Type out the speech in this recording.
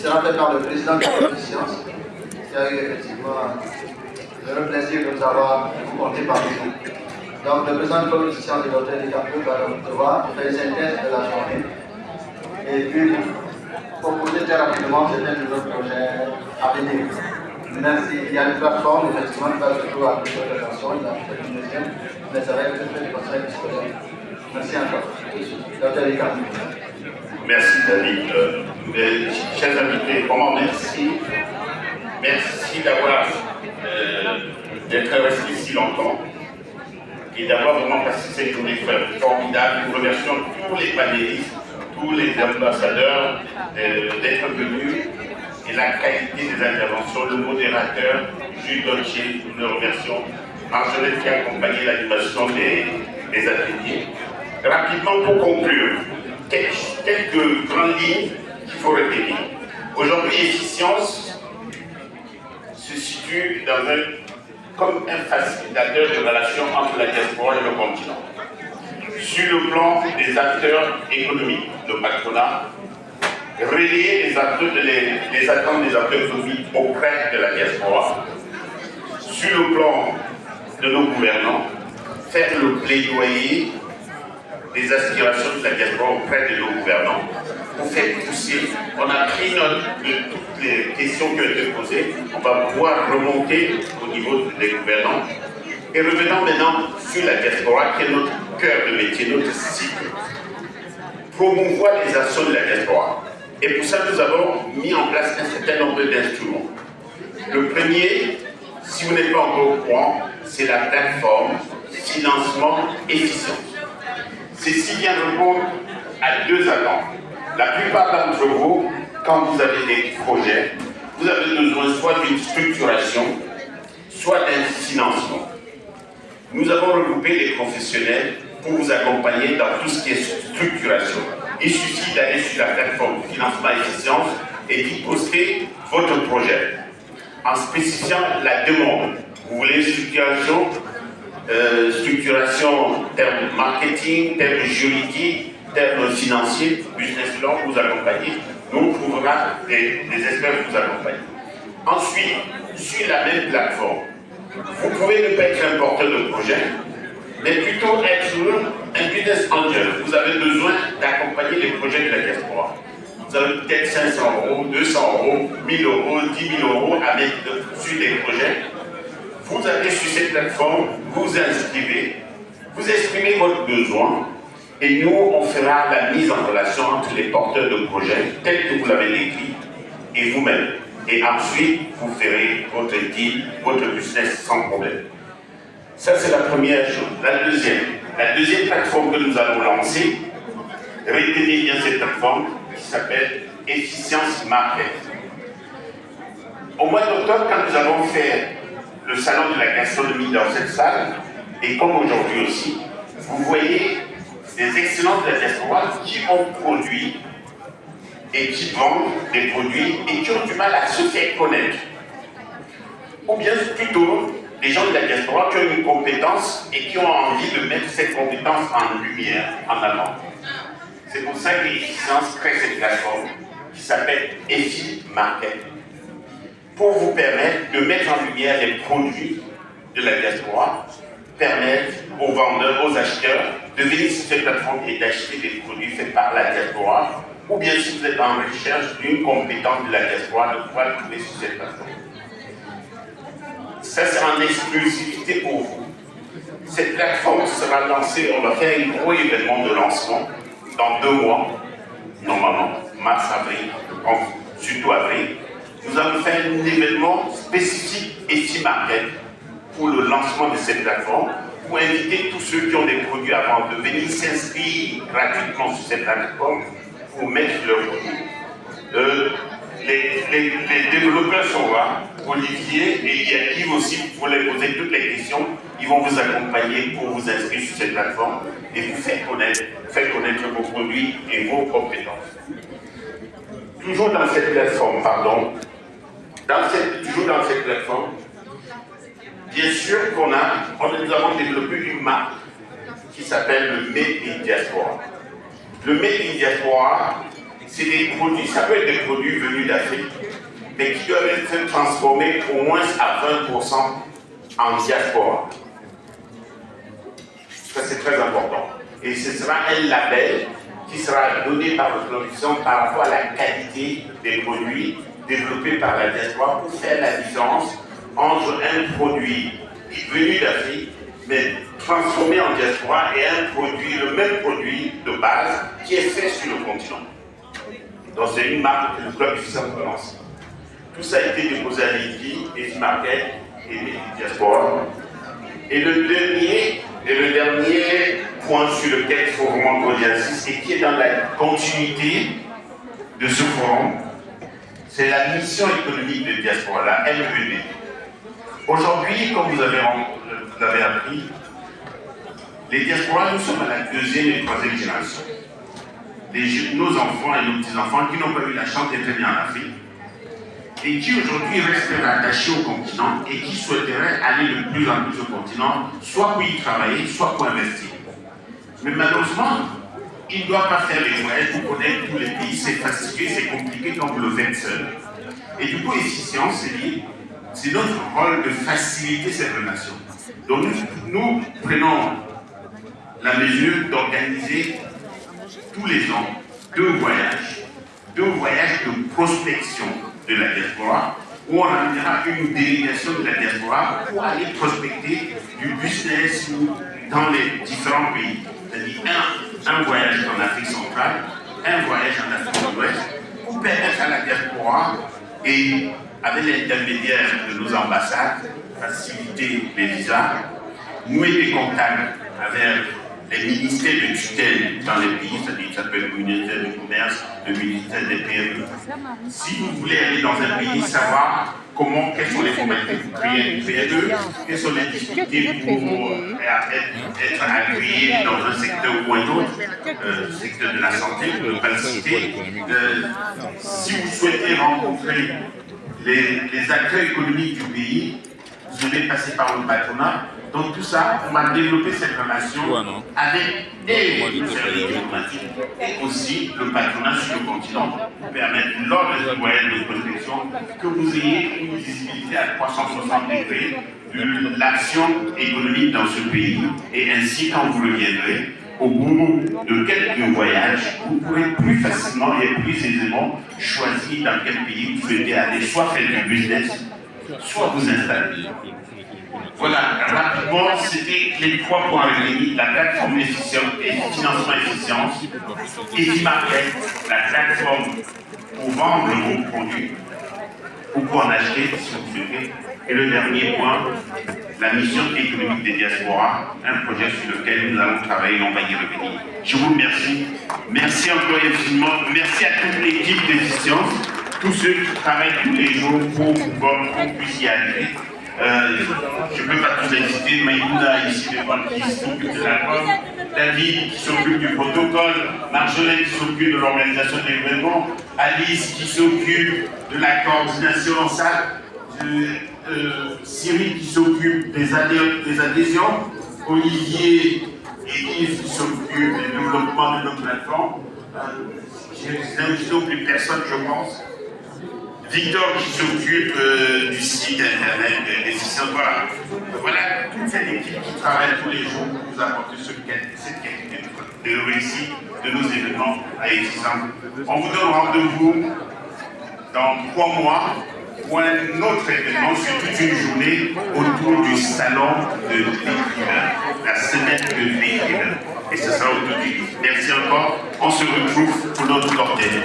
sera fait par le président de la commission, qui a eu effectivement le plaisir de nous avoir compté parmi nous. Donc, le président de la commission de l'hôtel de Capri va devoir faire une synthèse de la journée et puis proposer très rapidement certains de nos projets à venir. Même s'il y a une plateforme, effectivement, qui va surtout à plusieurs attention, il y a peut-être une deuxième, mais ça va être fait du conseil scolaire. Merci encore. Docteur Ricard. Merci David. Chers invités, vraiment merci. Merci d'avoir d'être resté si longtemps et d'avoir vraiment passé cette journée formidable. Nous remercions tous les panélistes, tous les ambassadeurs d'être venus et la qualité des interventions, le modérateur, Jules Dolce, nous le remercions, Marjolaine qui a accompagné l'animation des ateliers. Rapidement pour conclure, quelques grandes lignes qu'il faut retenir. Aujourd'hui, efficience se situe comme un facilitateur de relations entre la diaspora et le continent. Sur le plan des acteurs économiques, le patronat, relayer les attentes des acteurs économiques auprès de la diaspora. Sur le plan de nos gouvernants, faire le plaidoyer des aspirations de la diaspora auprès de nos gouvernants pour faire pousser. On a pris note de toutes les questions qui ont été posées. On va pouvoir remonter au niveau des gouvernants. Et revenons maintenant sur la diaspora, qui est notre cœur de métier, notre cible. Promouvoir les actions de la diaspora. Et pour ça, nous avons mis en place un certain nombre d'instruments. Le premier, si vous n'êtes pas encore au courant, c'est la plateforme financement efficient. Ceci vient répondre à deux attentes. La plupart d'entre vous, quand vous avez des projets, vous avez besoin soit d'une structuration, soit d'un financement. Nous avons regroupé les professionnels pour vous accompagner dans tout ce qui est structuration. Il suffit d'aller sur la plateforme financement efficience et d'y poster votre projet en spécifiant la demande. Vous voulez structuration, termes marketing, termes juridiques, termes financiers, business plan, vous accompagner. Nous, on trouvera des experts pour vous accompagner. Ensuite, sur la même plateforme, vous pouvez ne pas être un porteur de projet, mais plutôt être un business angel. Vous avez besoin d'accompagner les projets de la diaspora. Vous avez peut-être 500 €, 200 €, 1000 €, 10 000 € à mettre sur des projets. Vous allez sur cette plateforme, vous inscrivez, vous exprimez votre besoin et nous, on fera la mise en relation entre les porteurs de projets, tels que vous l'avez décrit, et vous-même. Et ensuite, vous ferez votre deal, votre business sans problème. Ça, c'est la première chose. La deuxième plateforme que nous allons lancer, retenez bien cette plateforme qui s'appelle Efficience Market. Au mois d'octobre, quand nous avons fait le salon de la gastronomie dans cette salle, et comme aujourd'hui aussi, vous voyez des excellents de la diaspora qui ont produit et qui vendent des produits et qui ont du mal à se faire connaître. Ou bien plutôt des gens de la diaspora qui ont une compétence et qui ont envie de mettre cette compétence en lumière, en avant. C'est pour ça que l'efficience crée cette plateforme qui s'appelle EFI Market, pour vous permettre de mettre en lumière les produits de la diaspora, permettre aux vendeurs, aux acheteurs de venir sur cette plateforme et d'acheter des produits faits par la diaspora, ou bien si vous êtes en recherche d'une compétence de la diaspora, de pouvoir le trouver sur cette plateforme. Ça, c'est en exclusivité pour vous. Cette plateforme sera lancée, on va faire un gros événement de lancement dans 2 mois, normalement, mars, avril, surtout avril. Nous allons faire un événement spécifique EFI Market pour le lancement de cette plateforme, pour inviter tous ceux qui ont des produits à vendre de venir s'inscrire gratuitement sur cette plateforme pour mettre leurs produits. Les développeurs sont là, Olivier et il y a Yves aussi, vous les poser toutes les questions, ils vont vous accompagner pour vous inscrire sur cette plateforme et vous faire connaître vos produits et vos compétences. Toujours dans cette plateforme, bien sûr nous avons développé une marque qui s'appelle le Made in Diaspora. Le Made in Diaspora, c'est des produits, ça peut être des produits venus d'Afrique, mais qui doivent être transformés au moins à 20% en diaspora. Ça, c'est très important. Et ce sera un label qui sera donné par le production par rapport à la qualité des produits développés par la diaspora pour faire la différence entre un produit venu d'Afrique, mais transformé en diaspora, et un produit, le même produit de base qui est fait sur le continent. Donc c'est une marque que le club du Centre lance. Tout ça a été déposé à l'IDI, et Market et les diasporas. Et le dernier point sur lequel il faut vraiment qu'on y insiste, et qui est dans la continuité de ce forum, c'est la mission économique de diaspora, la MED. Aujourd'hui, comme vous avez appris, les diasporas, nous sommes à la 2e et 3e génération. Nos enfants et nos petits-enfants qui n'ont pas eu la chance d'être nés en Afrique et qui aujourd'hui restent attachés au continent et qui souhaiteraient aller de plus en plus au continent, soit pour y travailler, soit pour investir. Mais malheureusement, ils ne doivent pas faire les voyages pour connaître tous les pays, c'est fastidieux, c'est compliqué quand vous le faites seul. Et du coup, Efficience, c'est notre rôle de faciliter cette relation. Donc nous prenons la mesure d'organiser tous les ans deux voyages de prospection de la diaspora, où on amènera une délégation de la diaspora pour aller prospecter du business dans les différents pays. C'est-à-dire un voyage en Afrique centrale, un voyage en Afrique de l'Ouest, pour permettre à la diaspora, et avec l'intermédiaire de nos ambassades, faciliter les visas, nouer des contacts avec les ministères de tutelle dans les pays, c'est-à-dire ça peut être le ministère du Commerce, le ministère des PME. Si vous voulez aller dans un pays, savoir quelles sont les formalités pour créer une PME, quelles sont les difficultés pour être agréé dans un secteur ou un autre, secteur de la santé, pour ne pas le citer. Si vous souhaitez rencontrer les acteurs économiques du pays, vous devez passer par le patronat. Donc tout ça, on va développer cette relation avec le service diplomatique et aussi le patronat sur le continent pour permettre, lors de ce voyage de prospection, que vous ayez une visibilité à 360 degrés de l'action économique dans ce pays. Et ainsi, quand vous reviendrez, au bout de quelques voyages, vous pourrez plus facilement et plus aisément choisir dans quel pays vous souhaitez aller, soit faire du business, soit vous installer. Voilà, rapidement, c'était les 3 points réunis, la plateforme efficiente et financement efficience, et Market, la plateforme pour vendre vos produits ou pour en acheter si vous souhaitez. Et le dernier point, la mission économique des diasporas, un projet sur lequel nous allons travailler et on va y revenir. Je vous remercie. Merci encore infiniment. Merci à toute l'équipe d'Efficience, tous ceux qui travaillent tous les jours pour qu'on puisse y arriver. Je ne peux pas tous les citer, Maïmouna ici qui s'occupe de la com, David qui s'occupe du protocole, Marjolaine qui s'occupe de l'organisation de l'événement, Alice qui s'occupe de la coordination en salle, Cyril qui s'occupe des adhésions, Olivier et Yves qui s'occupe du développement de nos plateformes. Je n'oublie personne, je pense. Victor qui s'occupe du site internet d'Efficience. Voilà toute cette équipe qui travaille tous les jours pour nous apporter cette qualité de réussite de nos événements à Efficience. On vous donne rendez-vous dans 3 mois pour un autre événement sur toute une journée autour du salon de l'écrivain, la semaine de l'écrivain. Et ce sera autour du. Merci encore. On se retrouve pour notre cortège.